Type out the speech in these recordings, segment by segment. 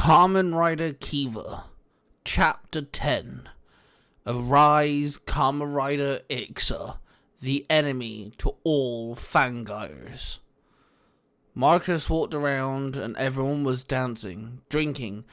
Kamen Rider Kiva, Chapter 10. Arise, Kamen Rider Ixa, the enemy to all Fangires. Marcus walked around and everyone was dancing, drinking,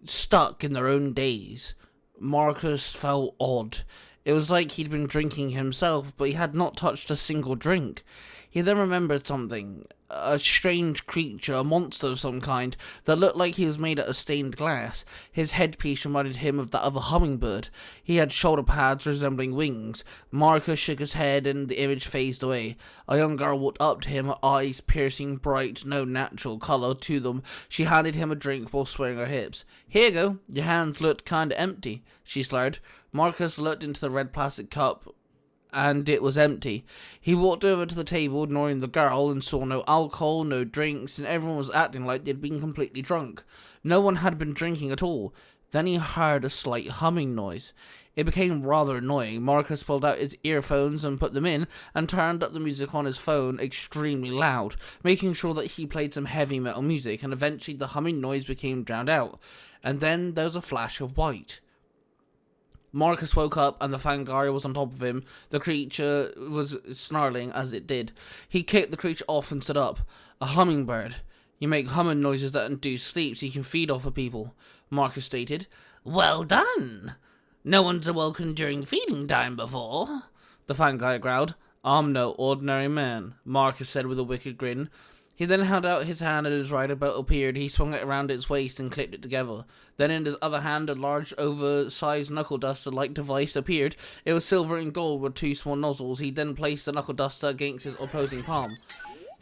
stuck in their own days. Marcus felt odd. It was like he'd been drinking himself, but he had not touched a single drink. He then remembered something. A strange creature, a monster of some kind, that looked like he was made out of stained glass. His headpiece reminded him of that of a hummingbird. He had shoulder pads resembling wings. Marcus shook his head and the image phased away. A young girl walked up to him, her eyes piercing bright, no natural colour to them. She handed him a drink while swaying her hips. "Here you go, your hands looked kinda empty," she slurred. Marcus looked into the red plastic cup, and it was empty. He walked over to the table, ignoring the girl, and saw no alcohol, no drinks, and everyone was acting like they'd been completely drunk. No one had been drinking at all. Then he heard a slight humming noise. It became rather annoying. Marcus pulled out his earphones and put them in, and turned up the music on his phone extremely loud, making sure that he played some heavy metal music, and eventually the humming noise became drowned out. And then there was a flash of white. Marcus woke up and the Fangire was on top of him. The creature was snarling as it did. He kicked the creature off and stood up. "A hummingbird. You make humming noises that induce sleep so you can feed off of people," Marcus stated. "Well done. No one's awoken during feeding time before," the Fangire growled. "I'm no ordinary man," Marcus said with a wicked grin. He then held out his hand and his rider belt appeared. He swung it around its waist and clipped it together. Then in his other hand, a large, oversized knuckle duster-like device appeared. It was silver and gold with two small nozzles. He then placed the knuckle duster against his opposing palm.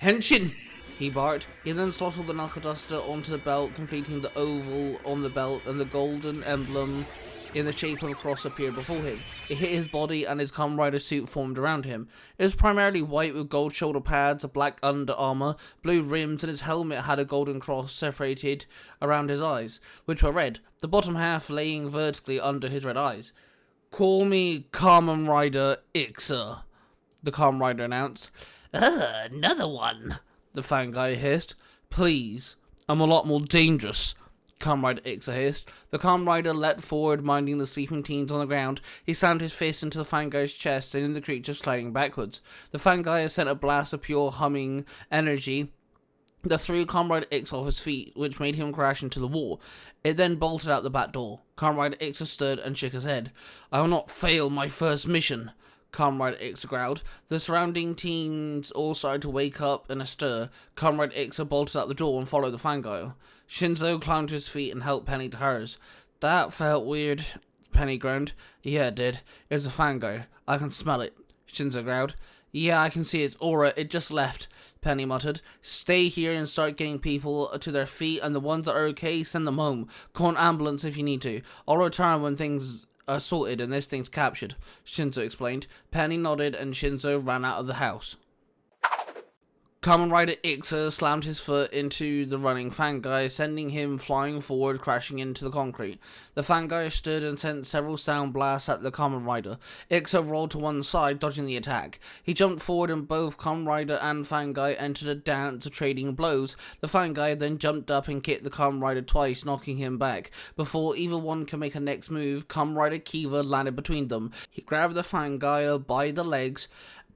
"Henshin!" he barked. He then slotted the knuckle duster onto the belt, completing the oval on the belt, and the golden emblem in the shape of a cross appeared before him. It hit his body and his Kamen Rider suit formed around him. It was primarily white with gold shoulder pads, a black under armor, blue rims, and his helmet had a golden cross separated around his eyes, which were red, the bottom half laying vertically under his red eyes. "Call me Kamen Rider Ixa," the Kamen Rider announced. Another one," the Fangire hissed. "Please, I'm a lot more dangerous," Kamen Rider Ixa hissed. The Kamen Rider leapt forward, minding the sleeping teens on the ground. He slammed his fist into the Fangire's chest, sending the creature sliding backwards. The Fangire sent a blast of pure humming energy that threw Kamen Rider Ixa off his feet, which made him crash into the wall. It then bolted out the back door. Kamen Rider Ixa stood and shook his head. "I will not fail my first mission," Kamen Rider Ixa growled. The surrounding teens all started to wake up in a stir. Kamen Rider Ixa bolted out the door and followed the Fangire. Shinzo climbed to his feet and helped Penny to hers. "That felt weird," Penny groaned. "Yeah, it did. It was a Fangire. I can smell it," Shinzo growled. "Yeah, I can see its aura. It just left," Penny muttered. "Stay here and start getting people to their feet, and the ones that are okay, send them home. Call an ambulance if you need to. I'll return when things are sorted and this thing's captured," Shinzo explained. Penny nodded and Shinzo ran out of the house. Kamen Rider Ixa slammed his foot into the running Fangire, sending him flying forward, crashing into the concrete. The Fangire stood and sent several sound blasts at the Kamen Rider. Ixa rolled to one side, dodging the attack. He jumped forward and both Kamen Rider and Fangire entered a dance of trading blows. The Fangire then jumped up and kicked the Kamen Rider twice, knocking him back. Before either one could make a next move, Kamen Rider Kiva landed between them. He grabbed the Fangire by the legs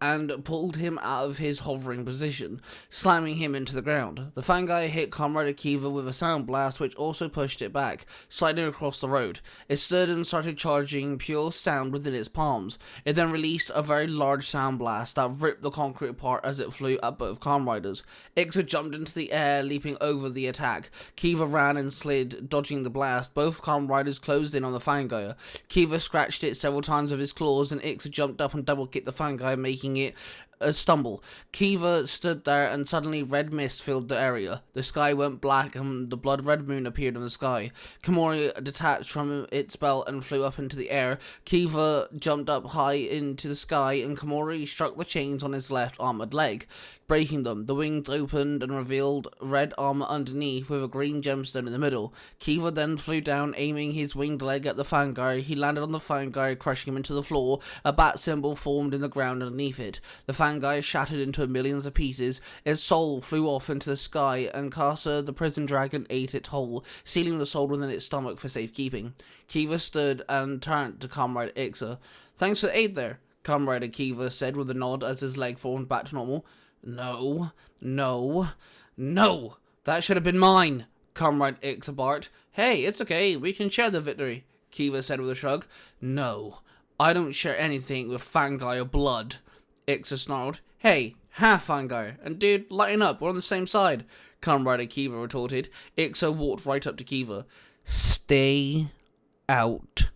and pulled him out of his hovering position, slamming him into the ground. The Fangire hit Kamen Rider Kiva with a sound blast, which also pushed it back, sliding across the road. It stood and started charging pure sound within its palms. It then released a very large sound blast that ripped the concrete apart as it flew at both Kamen Riders. Ixa jumped into the air, leaping over the attack. Kiva ran and slid, dodging the blast. Both Kamen Riders closed in on the Fangire. Kiva scratched it several times with his claws, and Ixa jumped up and double-kicked the Fangire, making it a stumble. Kiva stood there and suddenly red mist filled the area. The sky went black and the blood red moon appeared in the sky. Komori detached from its belt and flew up into the air. Kiva jumped up high into the sky and Komori struck the chains on his left armored leg, breaking them. The wings opened and revealed red armor underneath with a green gemstone in the middle. Kiva then flew down, aiming his winged leg at the Fangire. He landed on the Fangire, crushing him into the floor. A bat symbol formed in the ground underneath it. The Fangire shattered into millions of pieces. Its soul flew off into the sky, and Kasa, the prison dragon, ate it whole, sealing the soul within its stomach for safekeeping. Kiva stood and turned to Kamen Rider Ixa. "Thanks for the aid there," Kamen Rider Kiva said with a nod as his leg formed back to normal. No. That should have been mine," Kamen Rider Ixa barked. "Hey, it's okay. We can share the victory," Kiva said with a shrug. "No. I don't share anything with Fangire blood," Ixa snarled. "Hey, half Fangire, and dude, lighten up, we're on the same side," Kamen Rider Kiva retorted. Ixa walked right up to Kiva. "Stay out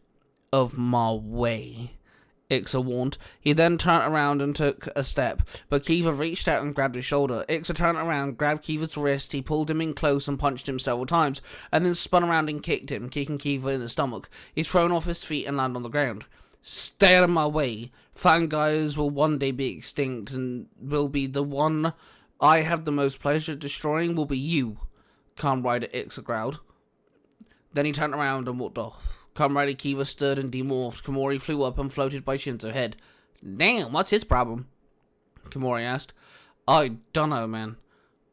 of my way," Ixa warned. He then turned around and took a step, but Kiva reached out and grabbed his shoulder. Ixa turned around, grabbed Kiva's wrist, he pulled him in close and punched him several times, and then spun around and kicked him, kicking Kiva in the stomach. He's thrown off his feet and landed on the ground. "Stay out of my way. Fangires will one day be extinct, and will be the one I have the most pleasure destroying will be you," Kamen Rider Ixa growled. Then he turned around and walked off. Kamen Rider Kiva stood and demorphed. Komori flew up and floated by Shinzo's head. "Damn, what's his problem?" Komori asked. "I dunno, man.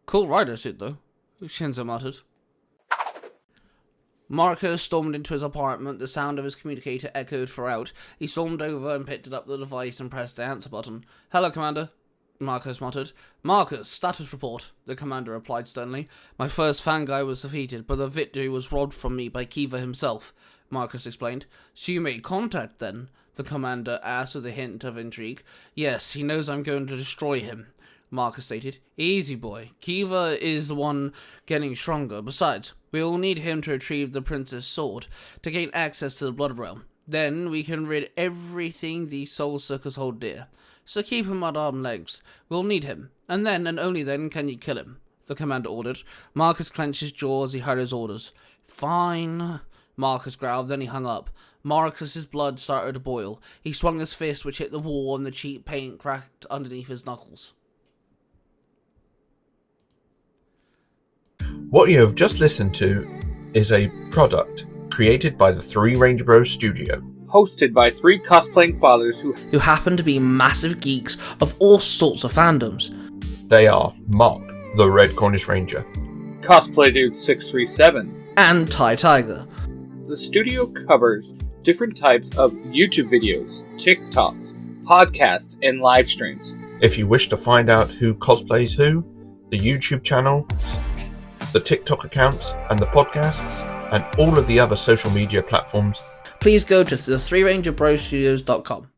Cool rider suit, though," Shinzo muttered. Marcus stormed into his apartment. The sound of his communicator echoed throughout. He stormed over and picked up the device and pressed the answer button. "Hello, Commander," Marcus muttered. "Marcus, status report," the commander replied sternly. "My first Fangire was defeated, but the victory was robbed from me by Kiva himself," Marcus explained. "So you made contact, then?" the commander asked with a hint of intrigue. "Yes, he knows I'm going to destroy him," Marcus stated. "Easy, boy. Kiva is the one getting stronger. Besides, we will need him to retrieve the prince's sword to gain access to the blood realm. Then we can rid everything these soul suckers hold dear. So keep him at arm's length. We'll need him, and then and only then can you kill him," the commander ordered. Marcus clenched his jaw as he heard his orders. "Fine," Marcus growled, then he hung up. Marcus's blood started to boil. He swung his fist, which hit the wall, and the cheap paint cracked underneath his knuckles. What you have just listened to is a product created by the Three Ranger Bros Studio. Hosted by three cosplaying fathers who happen to be massive geeks of all sorts of fandoms. They are Mark, the Red Cornish Ranger, Cosplay Dude 637, and Tai Tiger. The studio covers different types of YouTube videos, TikToks, podcasts, and live streams. If you wish to find out who cosplays who, the YouTube channel, the TikTok accounts, and the podcasts, and all of the other social media platforms, please go to the 3rangerbrostudios.com.